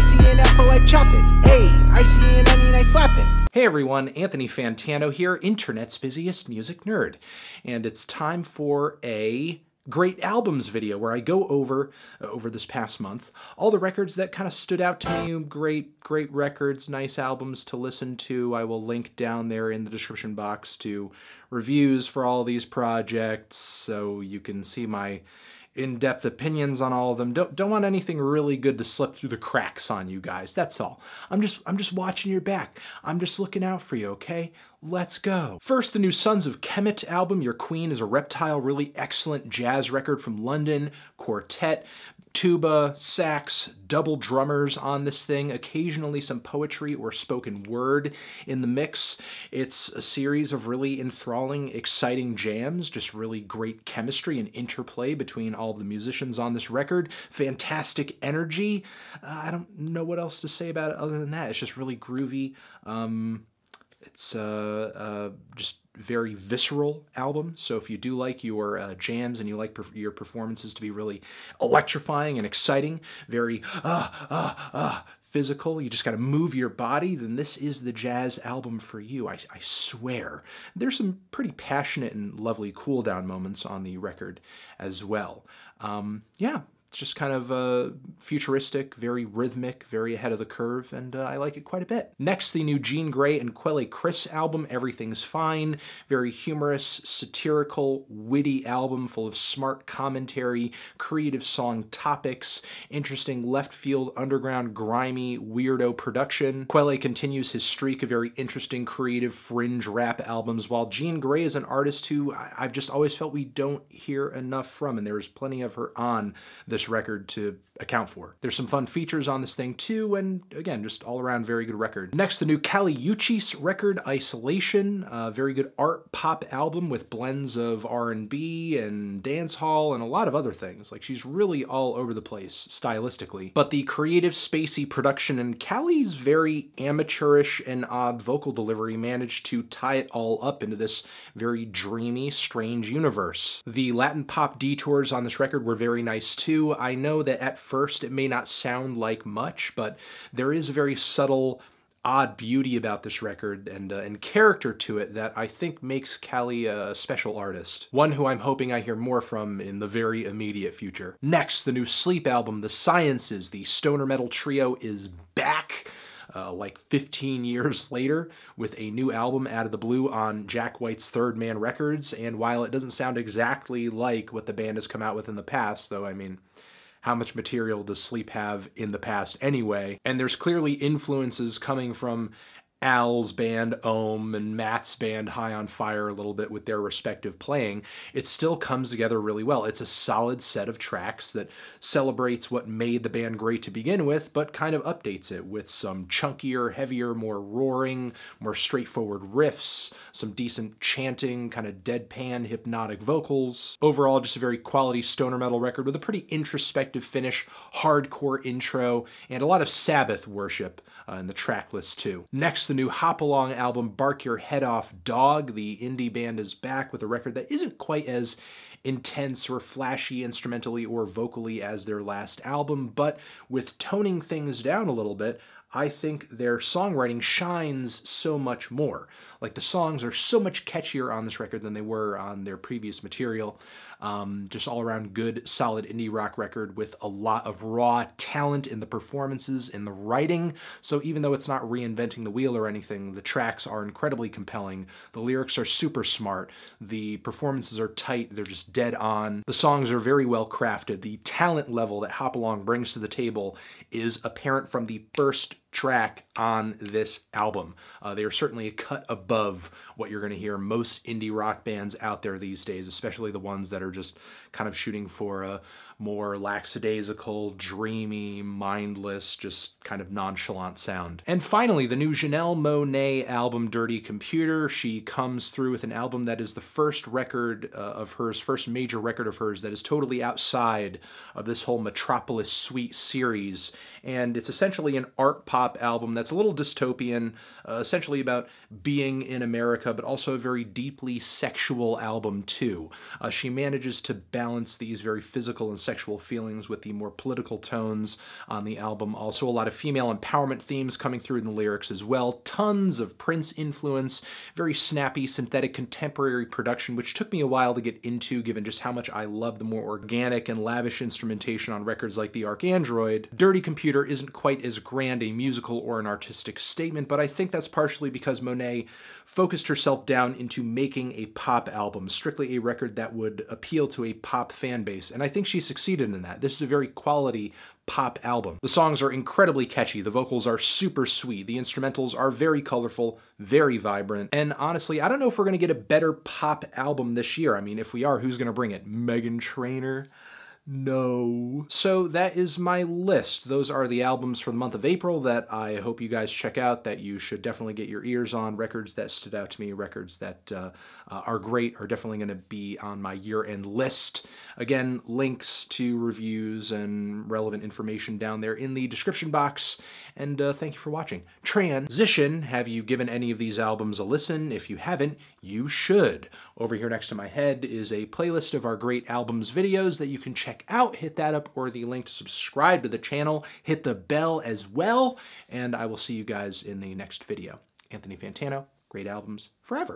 see an apple, I chop it. Hey, I see an onion, I slap it. Hey everyone, Anthony Fantano here, internet's busiest music nerd. And it's time for a great albums video where I go over this past month, all the records that kind of stood out to me, great records, nice albums to listen to. I will link down there in the description box to reviews for all these projects so you can see my in-depth opinions on all of them. Don't want anything really good to slip through the cracks on you guys. That's all. I'm just watching your back. I'm just looking out for you, okay? Let's go. First, the new Sons of Kemet album, Your Queen is a Reptile, really excellent jazz record from London, quartet, tuba, sax, double drummers on this thing, occasionally some poetry or spoken word in the mix. It's a series of really enthralling, exciting jams, just really great chemistry and interplay between all the musicians on this record. Fantastic energy. I don't know what else to say about it other than that. It's just really groovy. It's just very visceral album, so if you do like your jams and you like your performances to be really electrifying and exciting, very physical, you just gotta move your body, then this is the jazz album for you, I swear. There's some pretty passionate and lovely cool down moments on the record as well. Yeah. It's just kind of futuristic, very rhythmic, very ahead of the curve, and I like it quite a bit. Next, the new Grae and Quelle Chris album, Everything's Fine. Very humorous, satirical, witty album full of smart commentary, creative song topics, interesting left field, underground, grimy, weirdo production. Quelle continues his streak of very interesting, creative, fringe rap albums, while Grae is an artist who I've just always felt we don't hear enough from, and there's plenty of her on this record to account for. There's some fun features on this thing too, and again, just all around very good record. Next, the new Uchis record, Isolation, very good art pop album with blends of R&B and dancehall and a lot of other things. Like, she's really all over the place stylistically. But the creative, spacey production and Callie's very amateurish and odd vocal delivery managed to tie it all up into this very dreamy, strange universe. The Latin pop detours on this record were very nice too. I know that at first it may not sound like much, but there is a very subtle, odd beauty about this record and character to it that I think makes Callie a special artist. One who I'm hoping I hear more from in the very immediate future. Next, the new Sleep album, The Sciences. The stoner metal trio is back. Like 15 years later, with a new album out of the blue on Jack White's Third Man Records, and while it doesn't sound exactly like what the band has come out with in the past, though, I mean, how much material does Sleep have in the past anyway? And there's clearly influences coming from Al's band Ohm and Matt's band High on Fire a little bit with their respective playing. It still comes together really well. It's a solid set of tracks that celebrates what made the band great to begin with, but kind of updates it with some chunkier, heavier, more roaring, more straightforward riffs, some decent chanting, kind of deadpan, hypnotic vocals. Overall, just a very quality stoner metal record with a pretty introspective finish, hardcore intro, and a lot of Sabbath worship in the track list too. Next, the new Hopalong album, Bark Your Head Off Dog. The indie band is back with a record that isn't quite as intense or flashy instrumentally or vocally as their last album, but with toning things down a little bit, I think their songwriting shines so much more. Like, the songs are so much catchier on this record than they were on their previous material. Just all around good, solid indie rock record with a lot of raw talent in the performances, in the writing. So even though it's not reinventing the wheel or anything, the tracks are incredibly compelling. The lyrics are super smart. The performances are tight. They're just dead on. The songs are very well crafted. The talent level that Hopalong brings to the table is apparent from the first track on this album. They are certainly a cut above what you're going to hear most indie rock bands out there these days, especially the ones that are just kind of shooting for a more lackadaisical, dreamy, mindless, just kind of nonchalant sound. And finally, the new Janelle Monáe album, Dirty Computer. She comes through with an album that is the first record of hers, first major record of hers that is totally outside of this whole Metropolis Suite series. And it's essentially an art pop album that's a little dystopian, essentially about being in America, but also a very deeply sexual album too. She manages to balance these very physical and sexual feelings with the more political tones on the album. Also, a lot of female empowerment themes coming through in the lyrics as well. Tons of Prince influence, very snappy, synthetic, contemporary production, which took me a while to get into given just how much I love the more organic and lavish instrumentation on records like The Arcandroid. Dirty Computer isn't quite as grand a musical or an artistic statement, but I think that's partially because Monáe focused herself down into making a pop album, strictly a record that would appeal to a pop fan base, and I think she succeeded in that. This is a very quality pop album. The songs are incredibly catchy, the vocals are super sweet, the instrumentals are very colorful, very vibrant, and honestly, I don't know if we're gonna get a better pop album this year. I mean, if we are, who's gonna bring it? Meghan Trainor? No. So that is my list. Those are the albums for the month of April that I hope you guys check out, that you should definitely get your ears on. Records that stood out to me, records that are great, are definitely going to be on my year-end list. Again, links to reviews and relevant information down there in the description box. And thank you for watching. Transition, have you given any of these albums a listen? If you haven't, you should. Over here next to my head is a playlist of our great albums videos that you can check out. Hit that up, or the link to subscribe to the channel. Hit the bell as well, and I will see you guys in the next video. Anthony Fantano, great albums forever.